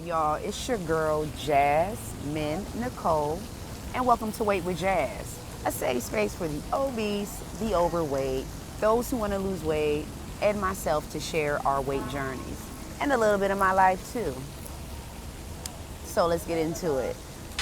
y'all? It's your girl, Jasmine Nicole, and welcome to Weight with Jazz, a safe space for the obese, the overweight, those who want to lose weight, and myself to share our weight journeys, and a little bit of my life too. So let's get into it.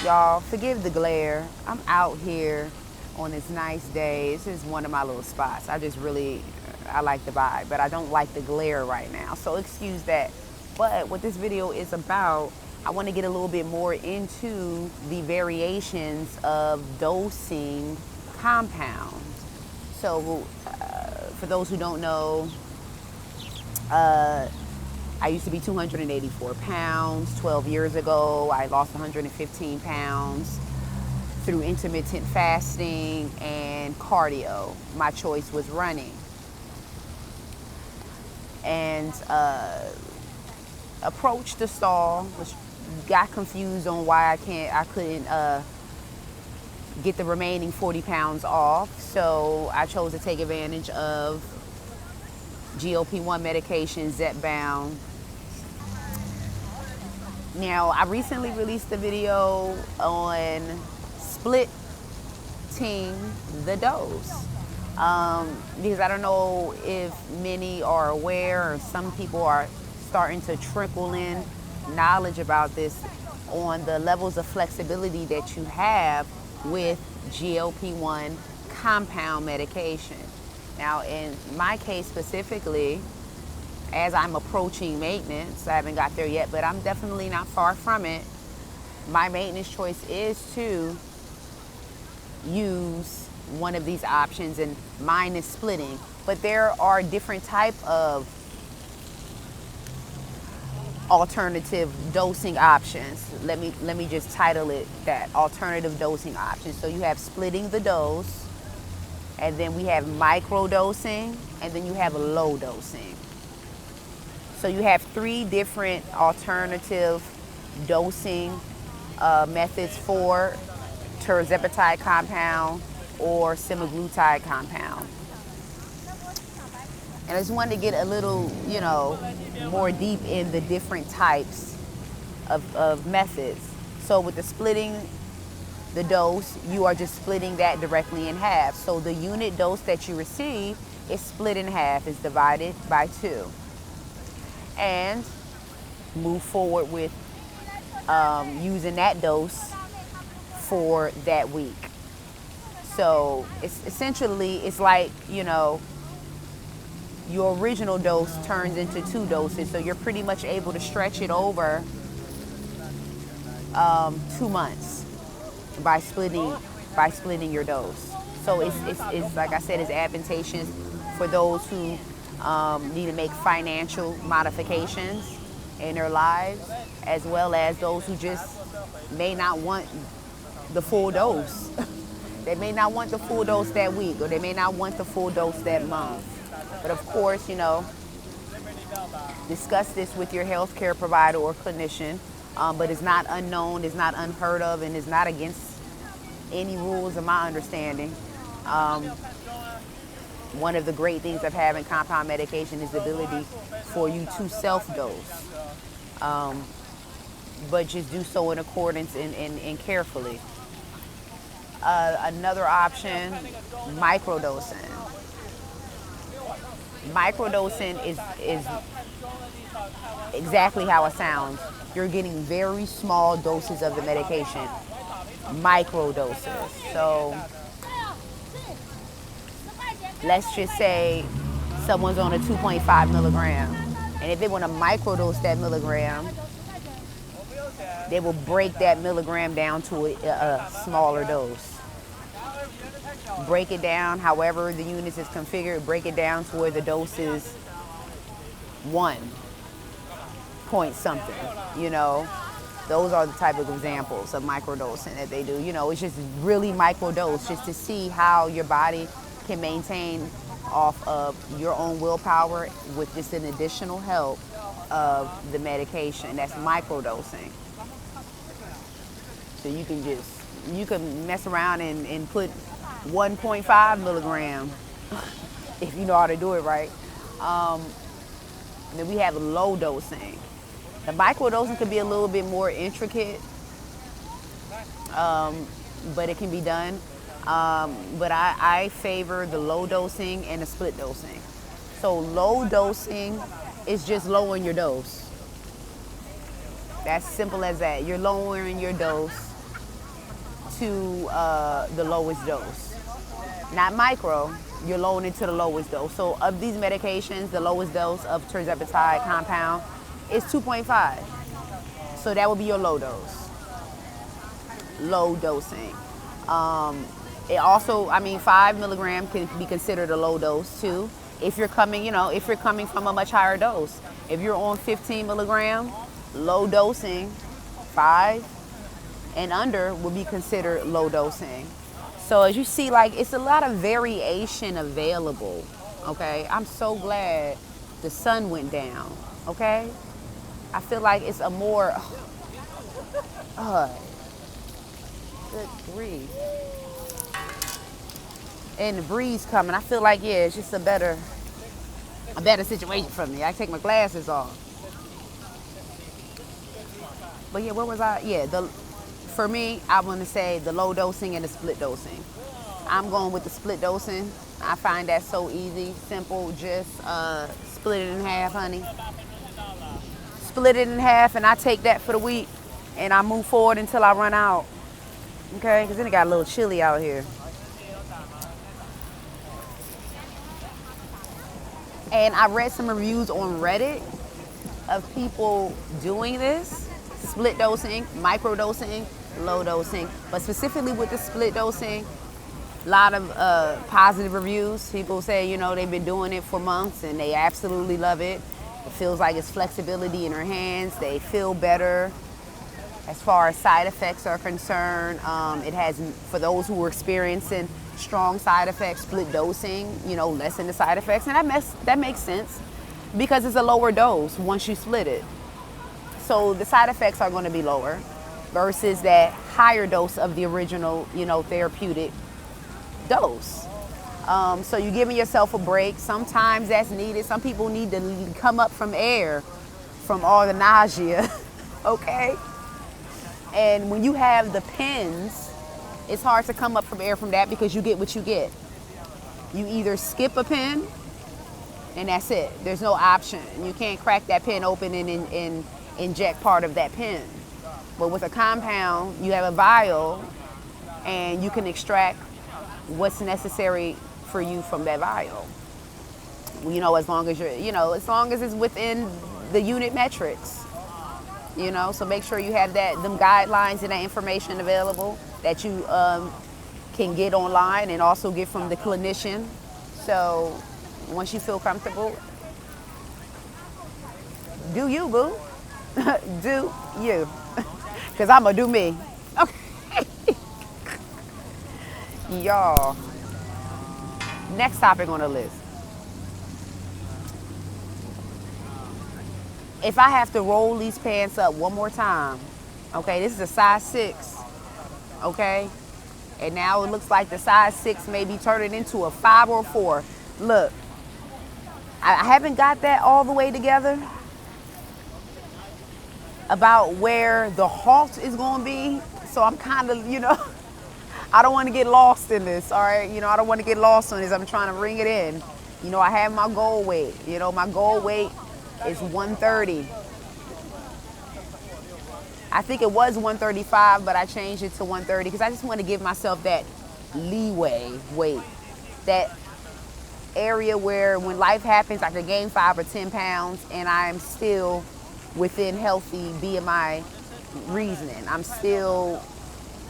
Y'all, forgive the glare. I'm out here on this nice day. This is one of my little spots. I like the vibe, but I don't like the glare right now, so excuse that. But what this video is about, I want to get a little bit more into the variations of dosing compounds. So for those who don't know, I used to be 284 pounds 12 years ago. I lost 115 pounds through intermittent fasting and cardio. My choice was running. And approached the stall, got confused on why I couldn't get the remaining 40 pounds off. So I chose to take advantage of GLP-1 medication, Zepbound. Now, I recently released a video on splitting the dose. Because I don't know if many are aware, or some people are starting to trickle in knowledge about this on the levels of flexibility that you have with GLP-1 compound medication. Now, in my case specifically, as I'm approaching maintenance, I haven't got there yet, but I'm definitely not far from it. My maintenance choice is to use one of these options, and mine is splitting. But there are different type of alternative dosing options. Let me just title it that: alternative dosing options. So you have splitting the dose, and then we have micro dosing, and then you have low dosing. So you have three different alternative dosing methods for tirzepatide compound or semaglutide compound. And I just wanted to get a little, more deep in the different types of methods. So with the splitting the dose, you are just splitting that directly in half. So the unit dose that you receive is split in half, is divided by 2. And move forward with using that dose for that week. So it's like, your original dose turns into 2 doses. So you're pretty much able to stretch it over 2 months by splitting your dose. So it's like I said, it's advantageous for those who need to make financial modifications in their lives, as well as those who just may not want the full dose. They may not want the full dose that week, or they may not want the full dose that month. But of course, discuss this with your healthcare provider or clinician. But it's not unknown, it's not unheard of, and it's not against any rules of my understanding. One of the great things of having compound medication is the ability for you to self-dose. But just do so in accordance and carefully. Another option, microdosing. Microdosing is exactly how it sounds. You're getting very small doses of the medication, microdoses. So let's just say someone's on a 2.5 milligram, and if they want to microdose that milligram, they will break that milligram down to a smaller dose. Break it down however the units is configured, break it down to where the dose is 1 point something, Those are the type of examples of microdosing that they do. It's just really microdose, just to see how your body can maintain off of your own willpower with just an additional help of the medication. That's microdosing. So you can mess around and put 1.5 milligram if you know how to do it right. Then we have low dosing. The microdosing could be a little bit more intricate, but it can be done. But I favor the low dosing and the split dosing. So low dosing is just lowering your dose. That's simple as that. You're lowering your dose to the lowest dose. Not micro, you're lowering it to the lowest dose. So of these medications, the lowest dose of tirzepatide compound is 2.5. So that would be your low dose. Low dosing. It also, 5 milligram can be considered a low dose too. If you're coming from a much higher dose. If you're on 15 milligram, low dosing, 5 and under would be considered low dosing. So as you see, like, it's a lot of variation available, okay? I'm so glad the sun went down, okay? I feel like it's a more, good grief. And the breeze coming, I feel like, yeah, it's just a better situation for me. I take my glasses off. But yeah, what was I? Yeah, for me, I want to say the low dosing and the split dosing. I'm going with the split dosing. I find that so easy, simple. Just split it in half, honey. Split it in half, and I take that for the week, and I move forward until I run out. Okay, because then it got a little chilly out here. And I read some reviews on Reddit of people doing this, split dosing, micro dosing, low dosing, but specifically with the split dosing, a lot of positive reviews. People say, they've been doing it for months and they absolutely love it. It feels like it's flexibility in their hands. They feel better as far as side effects are concerned. It has, for those who are experiencing strong side effects, split dosing, lessen the side effects. And that makes sense because it's a lower dose once you split it. So the side effects are going to be lower versus that higher dose of the original, therapeutic dose. So you're giving yourself a break. Sometimes that's needed. Some people need to come up from air from all the nausea, okay? And when you have the pens, it's hard to come up from air from that because you get what you get. You either skip a pen and that's it. There's no option. You can't crack that pen open and inject part of that pen. But with a compound, you have a vial and you can extract what's necessary for you from that vial. As long as as long as it's within the unit metrics. So make sure you have them guidelines and that information available that you can get online and also get from the clinician. So once you feel comfortable, do you, boo? Do you? Because I'm going to do me. Okay. Y'all. Next topic on the list. If I have to roll these pants up one more time, okay, this is a size 6, okay? And now it looks like the size 6 may be turning into a 5 or 4. Look, I haven't got that all the way together about where the halt is going to be. So I'm kind of, I don't want to get lost in this, all right? I don't want to get lost on this. I'm trying to ring it in. I have my goal weight. My goal weight is 130. I think it was 135, but I changed it to 130 because I just want to give myself that leeway weight, that area where when life happens, I could gain 5 or 10 pounds and I'm still within healthy BMI reasoning. I'm still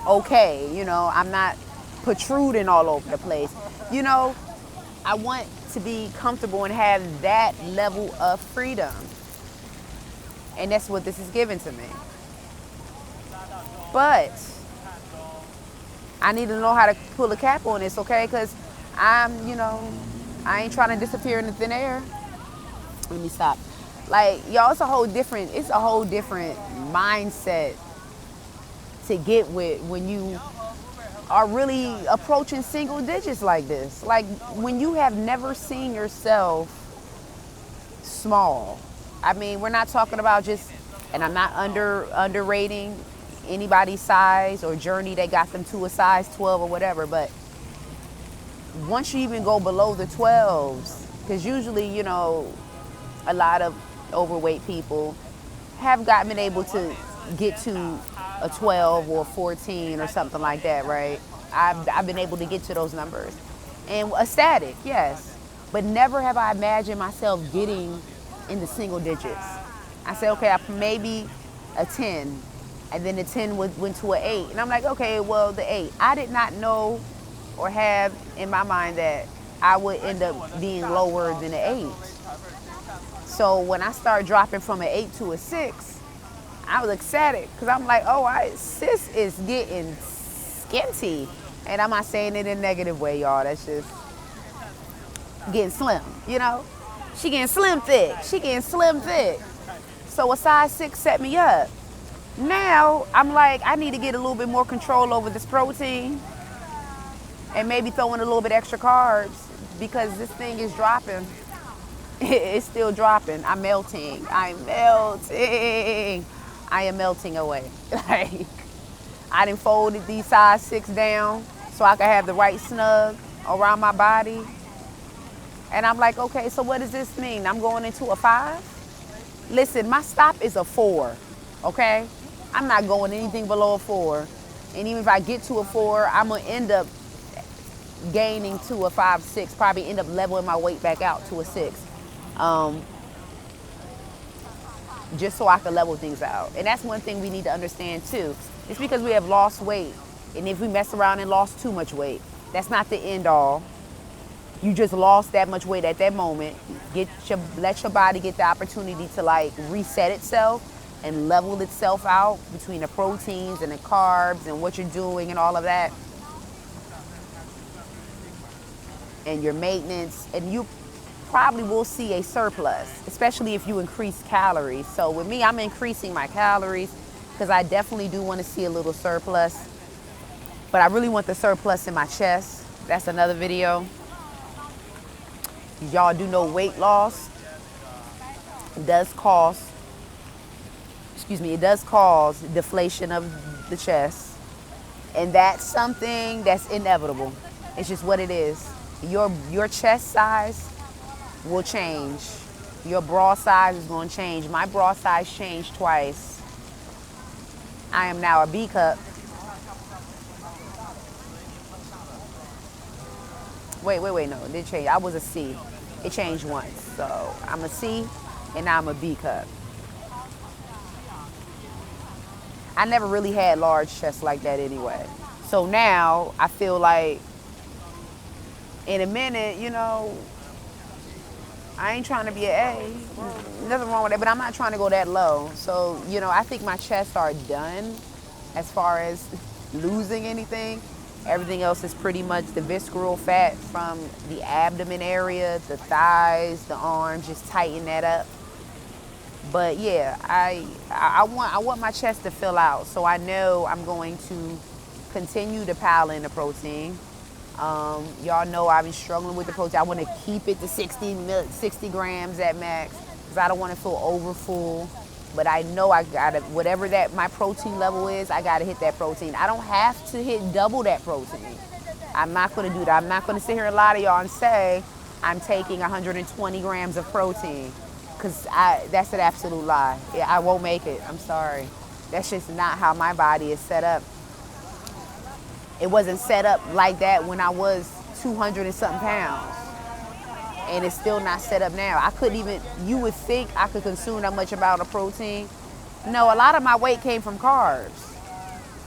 okay, I'm not protruding all over the place. I want to be comfortable and have that level of freedom. And that's what this is giving to me. But I need to know how to pull a cap on this, okay? Because I ain't trying to disappear in the thin air. Let me stop. Like, y'all, it's a whole different mindset to get with when you are really approaching single digits like this. Like, when you have never seen yourself small. We're not talking about just And I'm not underrating anybody's size or journey that got them to a size 12 or whatever, but once you even go below the 12s, because usually, you know, a lot of overweight people have been able to get to a 12 or 14 or something like that, right? I've been able to get to those numbers. And ecstatic, yes. But never have I imagined myself getting in the single digits. I said, okay, maybe a 10. And then the 10 went to an 8. And I'm like, okay, well, the 8. I did not know or have in my mind that I would end up being lower than an 8. So when I started dropping from an 8 to a 6, I was ecstatic because I'm like, oh, sis is getting skinty. And I'm not saying it in a negative way, y'all. That's just getting slim, you know? She getting slim thick. She getting slim thick. So a size 6 set me up. Now I'm like, I need to get a little bit more control over this protein and maybe throw in a little bit extra carbs because this thing is dropping. It's still dropping. I'm melting. I'm melting. I am melting away. Like, I done folded these size 6 down so I can have the right snug around my body. And I'm like, okay, so what does this mean? I'm going into a 5? Listen, my stop is a 4, okay? I'm not going anything below a 4. And even if I get to a 4, I'm going to end up gaining to a 5, 6, probably end up leveling my weight back out to a 6. Just so I can level things out. And that's one thing we need to understand too. It's because we have lost weight. And if we mess around and lost too much weight, that's not the end all. You just lost that much weight at that moment. Let your body get the opportunity to like reset itself and level itself out between the proteins and the carbs and what you're doing and all of that. And your maintenance, and you probably will see a surplus, especially if you increase calories. So with me, I'm increasing my calories because I definitely do want to see a little surplus. But I really want the surplus in my chest. That's another video. Y'all do know weight loss does cause, it does cause deflation of the chest. And that's something that's inevitable. It's just what it is. Your chest size will change. Your bra size is going to change. My bra size changed twice. I am now a B cup. Wait, no, it didn't change. I was a C. It changed once. So I'm a C and now I'm a B cup. I never really had large chests like that anyway. So now I feel like in a minute, you know, I ain't trying to be an A. Nothing wrong with that, but I'm not trying to go that low. So, you know, I think my chests are done as far as losing anything. Everything else is pretty much the visceral fat from the abdomen area, the thighs, the arms, just tighten that up. But yeah, I want my chest to fill out, so I know I'm going to continue to pile in the protein. Y'all know I've been struggling with the protein. I want to keep it to 60 grams at max because I don't want to feel over full. But I know I gotta, whatever that my protein level is, I gotta hit that protein. I don't have to hit double that protein. I'm not gonna do that. I'm not gonna sit here and lie to y'all and say I'm taking 120 grams of protein because that's an absolute lie. I won't make it. I'm sorry. That's just not how my body is set up. It wasn't set up like that when I was 200 and something pounds. And it's still not set up now. I couldn't even, you would think I could consume that much amount of protein. No, a lot of my weight came from carbs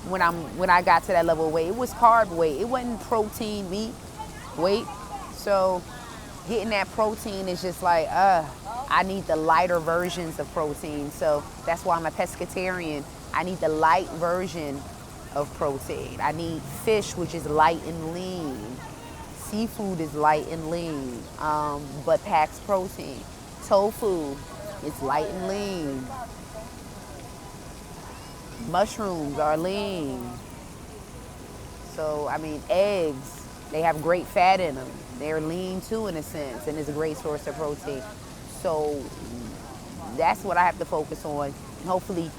when I got to that level of weight. It was carb weight. It wasn't protein meat weight. So getting that protein is just like, I need the lighter versions of protein. So that's why I'm a pescatarian. I need the light version of protein. I need fish, which is light and lean. Seafood is light and lean, but packs protein. Tofu is light and lean. Mushrooms are lean. So, I mean, eggs, they have great fat in them. They're lean too, in a sense, and it's a great source of protein. So that's what I have to focus on. Hopefully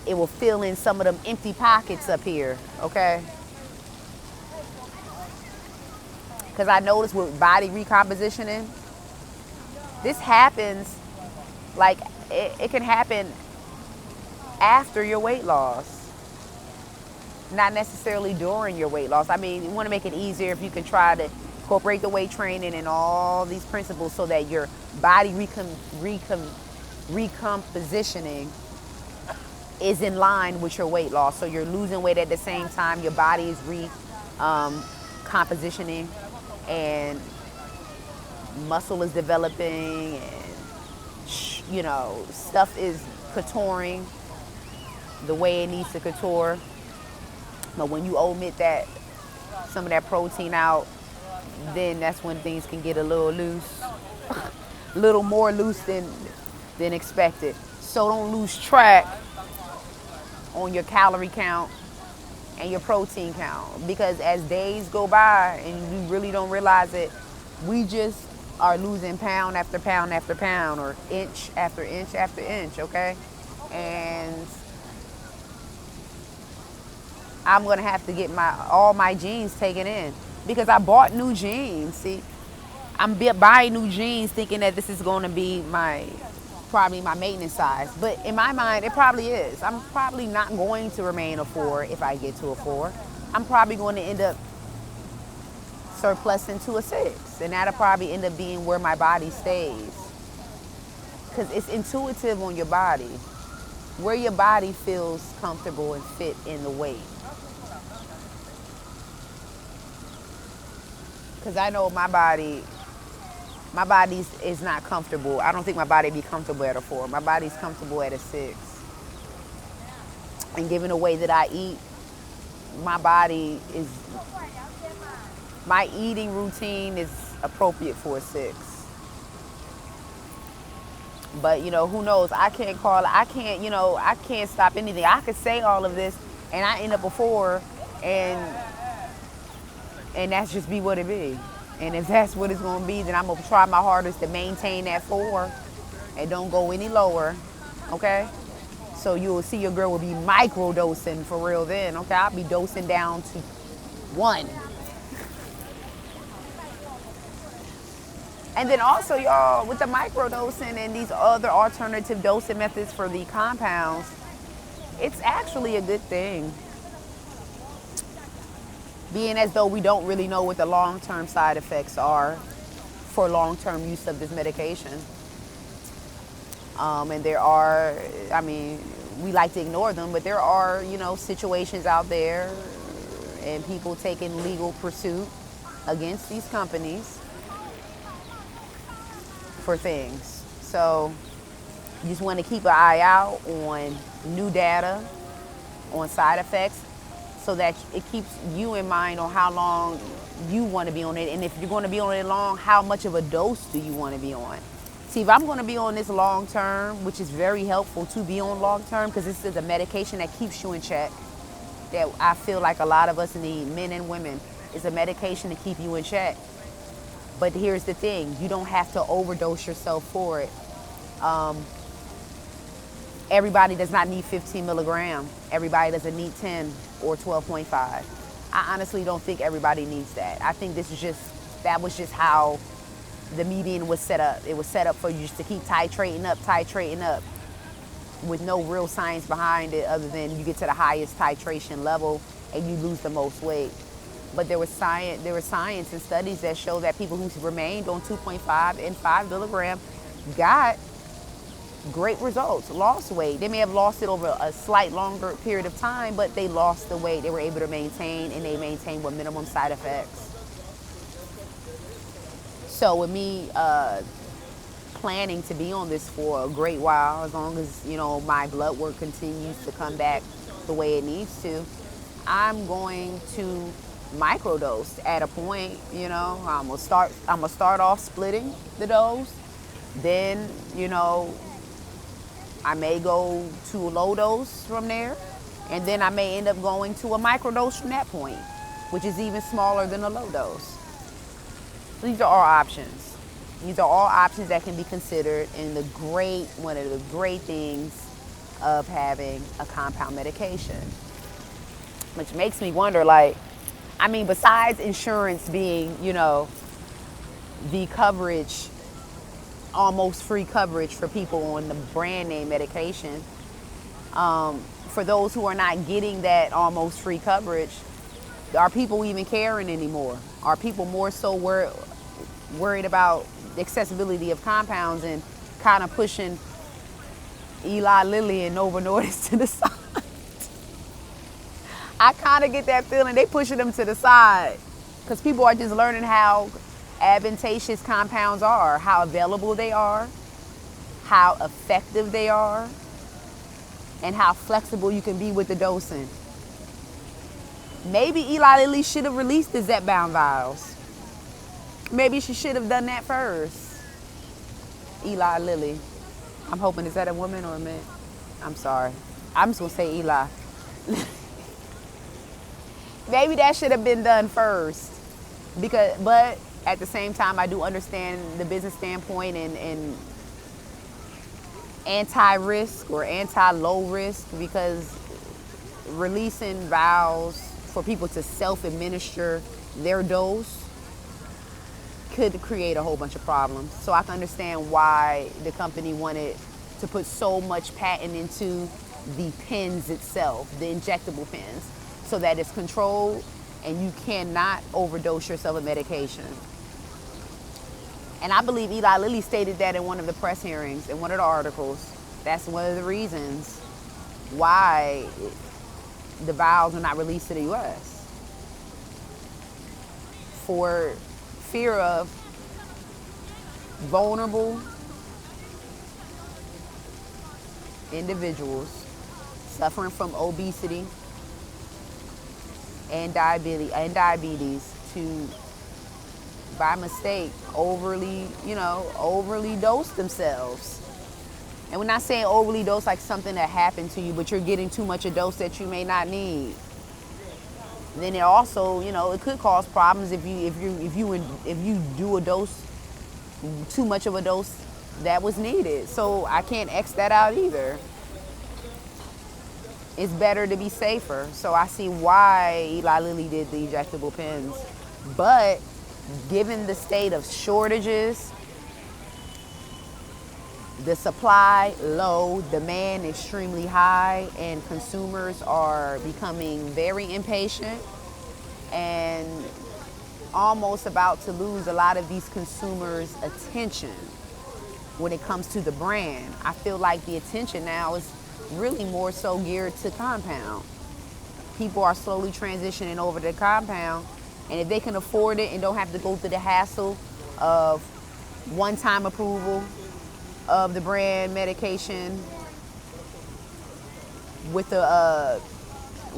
it will fill in some of them empty pockets up here, okay? Because I noticed with body recompositioning, this happens, like, it can happen after your weight loss, not necessarily during your weight loss. I mean, you want to make it easier if you can try to incorporate the weight training and all these principles so that your body recompositioning is in line with your weight loss. So you're losing weight at the same time your body is recompositioning, and muscle is developing, and stuff is contouring the way it needs to couture. But when you omit that, some of that protein out, then that's when things can get a little loose, a little more loose than expected. So don't lose track on your calorie count and your protein count, because as days go by and you really don't realize it, we just are losing pound after pound after pound, or inch after inch after inch, okay? And I'm gonna have to get all my jeans taken in, because I bought new jeans. See, I'm buying new jeans thinking that this is gonna be probably my maintenance size, but in my mind it probably is. I'm probably not going to remain a 4 if I get to a 4. I'm probably going to end up surplusing to a 6, and that'll probably end up being where my body stays, because it's intuitive on your body where your body feels comfortable and fit in the weight. Because I know my body is not comfortable. I don't think my body be comfortable at a 4. My body's comfortable at a 6. And given the way that I eat, my eating routine is appropriate for a 6. But who knows? I can't stop anything. I could say all of this and I end up a 4, and that's just be what it be. And if that's what it's going to be, then I'm going to try my hardest to maintain that 4 and don't go any lower, okay? So you'll see your girl will be micro-dosing for real then, okay? I'll be dosing down to 1. And then also, y'all, with the micro-dosing and these other alternative dosing methods for the compounds, it's actually a good thing. Being as though we don't really know what the long-term side effects are for long-term use of this medication. And there are, we like to ignore them, but there are, situations out there and people taking legal pursuit against these companies for things. So you just want to keep an eye out on new data on side effects, so that it keeps you in mind on how long you want to be on it. And if you're going to be on it long, how much of a dose do you want to be on? See, if I'm going to be on this long term, which is very helpful to be on long term, because this is a medication that keeps you in check, that I feel like a lot of us need, men and women, is a medication to keep you in check. But here's the thing, you don't have to overdose yourself for it. Everybody does not need 15 milligram. Everybody doesn't need 10 or 12.5. I honestly don't think everybody needs that. I think that was just how the median was set up. It was set up for you just to keep titrating up with no real science behind it, other than you get to the highest titration level and you lose the most weight. But there was science and studies that show that people who remained on 2.5 and 5 milligram got great results, lost weight. They may have lost it over a slight longer period of time, but they lost the weight they were able to maintain, and they maintained with minimum side effects. So with me planning to be on this for a great while, as long as my blood work continues to come back the way it needs to, I'm going to microdose at a point. I'm gonna start off splitting the dose, then I may go to a low dose from there, and then I may end up going to a microdose from that point, which is even smaller than a low dose. These are all options. These are all options that can be considered, and one of the great things of having a compound medication. Which makes me wonder, like, I mean, besides insurance being, the coverage, almost free coverage for people on the brand name medication, for those who are not getting that almost free coverage, are people even caring anymore? Are people more so worried about the accessibility of compounds and kind of pushing Eli Lilly and Novo Nordisk to the side? I kind of get that feeling they pushing them to the side because people are just learning how advantageous compounds are, how available they are, how effective they are, and how flexible you can be with the dosing. Maybe Eli Lilly should have released the Zepbound vials. Maybe she should have done that first. Eli Lilly. I'm hoping, is that a woman or a man? I'm sorry. I'm just going to say Eli. Maybe that should have been done first. But at the same time, I do understand the business standpoint and anti-risk or anti-low risk, because releasing vials for people to self-administer their dose could create a whole bunch of problems. So I can understand why the company wanted to put so much patent into the pens itself, the injectable pens, so that it's controlled and you cannot overdose yourself with medication. And I believe Eli Lilly stated that in one of the press hearings, in one of the articles. That's one of the reasons why the vials are not released to the U.S. For fear of vulnerable individuals suffering from obesity and diabetes to, by mistake, overly dose themselves. And we're not saying overly dose like something that happened to you, but you're getting too much a dose that you may not need. Then it also, it could cause problems if you do a dose, too much of a dose that was needed. So I can't X that out either. It's better to be safer. So I see why Eli Lilly did the injectable pens. But given the state of shortages, the supply low, demand extremely high, and consumers are becoming very impatient and almost about to lose a lot of these consumers' attention when it comes to the brand. I feel like the attention now is really more so geared to compound. People are slowly transitioning over to compound, and if they can afford it and don't have to go through the hassle of one-time approval of the brand medication with a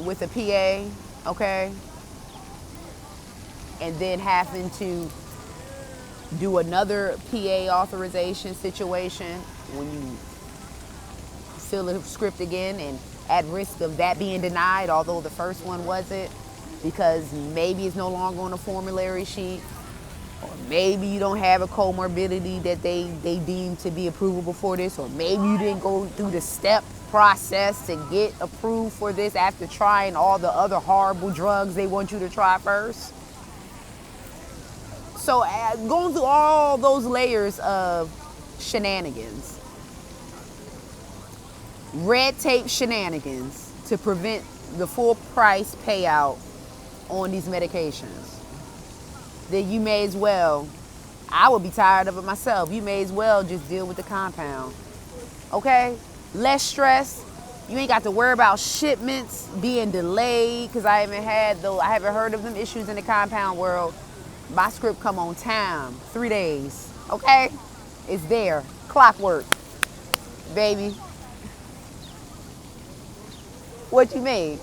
PA, okay, and then having to do another PA authorization situation when you fill the script again, and at risk of that being denied, although the first one wasn't, because maybe it's no longer on a formulary sheet, or maybe you don't have a comorbidity that they deem to be approvable for this, or maybe you didn't go through the step process to get approved for this after trying all the other horrible drugs they want you to try first. So going through all those layers of shenanigans, red tape shenanigans to prevent the full price payout on these medications, then you may as well, I would be tired of it myself, you may as well just deal with the compound. Okay? Less stress. You ain't got to worry about shipments being delayed, because I haven't heard of them issues in the compound world. My script come on time, 3 days. Okay? It's there. Clockwork. Baby. What you mean?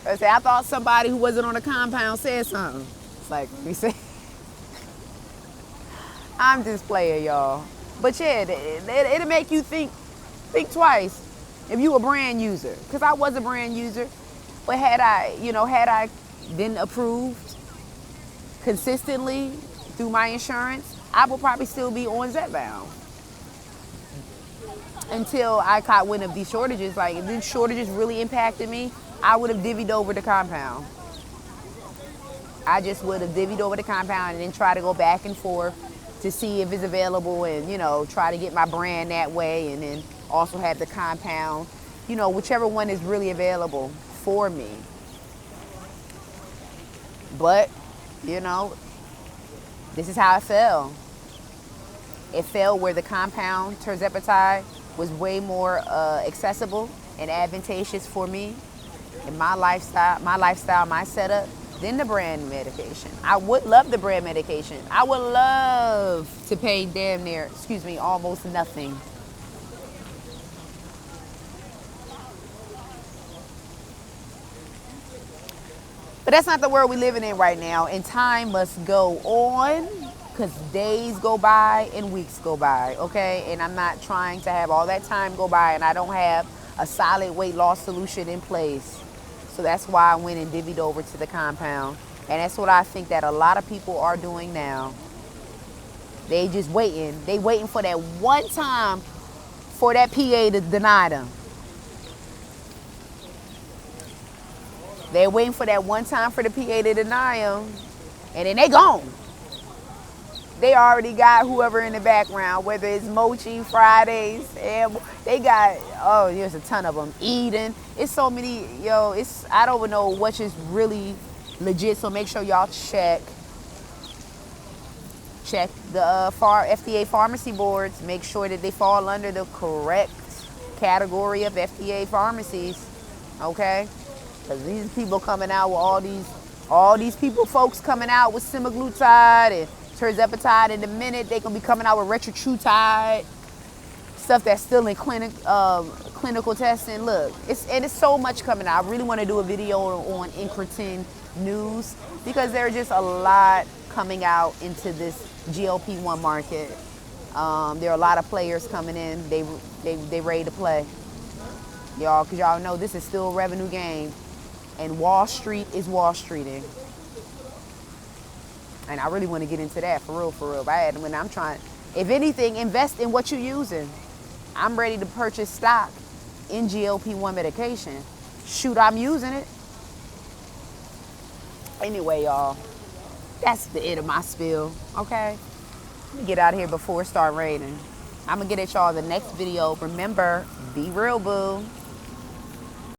I thought somebody who wasn't on the compound said something. It's like, we say, I'm just playing, y'all. But yeah, it'll make you think twice if you a brand user. Because I was a brand user, but had I been approved consistently through my insurance, I would probably still be on Zepbound. until I caught wind of these shortages. Like, if these shortages really impacted me, I would have divvied over the compound. I just would have divvied over the compound and then try to go back and forth to see if it's available and, you know, try to get my brand that way, and then also have the compound, you know, whichever one is really available for me. But, you know, this is how it fell. It fell where the compound Tirzepatide was way more accessible and advantageous for me and my lifestyle, my setup, than the brand medication. I would love the brand medication. I would love to pay damn near, almost nothing. But that's not the world we're living in right now, and time must go on, because days go by and weeks go by, okay? And I'm not trying to have all that time go by and I don't have a solid weight loss solution in place. So that's why I went and divvied over to the compound. And that's what I think that a lot of people are doing now. They just waiting. They waiting for that one time for that PA to deny them. They're waiting for that one time for the PA to deny them, and then they gone. They already got whoever in the background, whether it's Mochi, Fridays, and they got, oh, there's a ton of them. Eden, it's so many, I don't even know which is really legit, so make sure y'all check the FDA pharmacy boards. Make sure that they fall under the correct category of FDA pharmacies, okay? Because these people coming out with all these folks coming out with semaglutide and Tirzepatide. In a minute, they gonna be coming out with retatrutide, stuff that's still in clinical testing. Look, it's so much coming out. I really want to do a video on incretin news, because there's just a lot coming out into this GLP-1 market. There are a lot of players coming in. They ready to play, y'all, because y'all know this is still a revenue game. And Wall Street is Wall Streeting. And I really want to get into that for real. When I'm trying, if anything, invest in what you're using. I'm ready to purchase stock in GLP-1 medication. Shoot, I'm using it. Anyway, y'all, that's the end of my spiel, okay? Let me get out of here before it starts raining. I'm going to get at y'all the next video. Remember, be real, boo.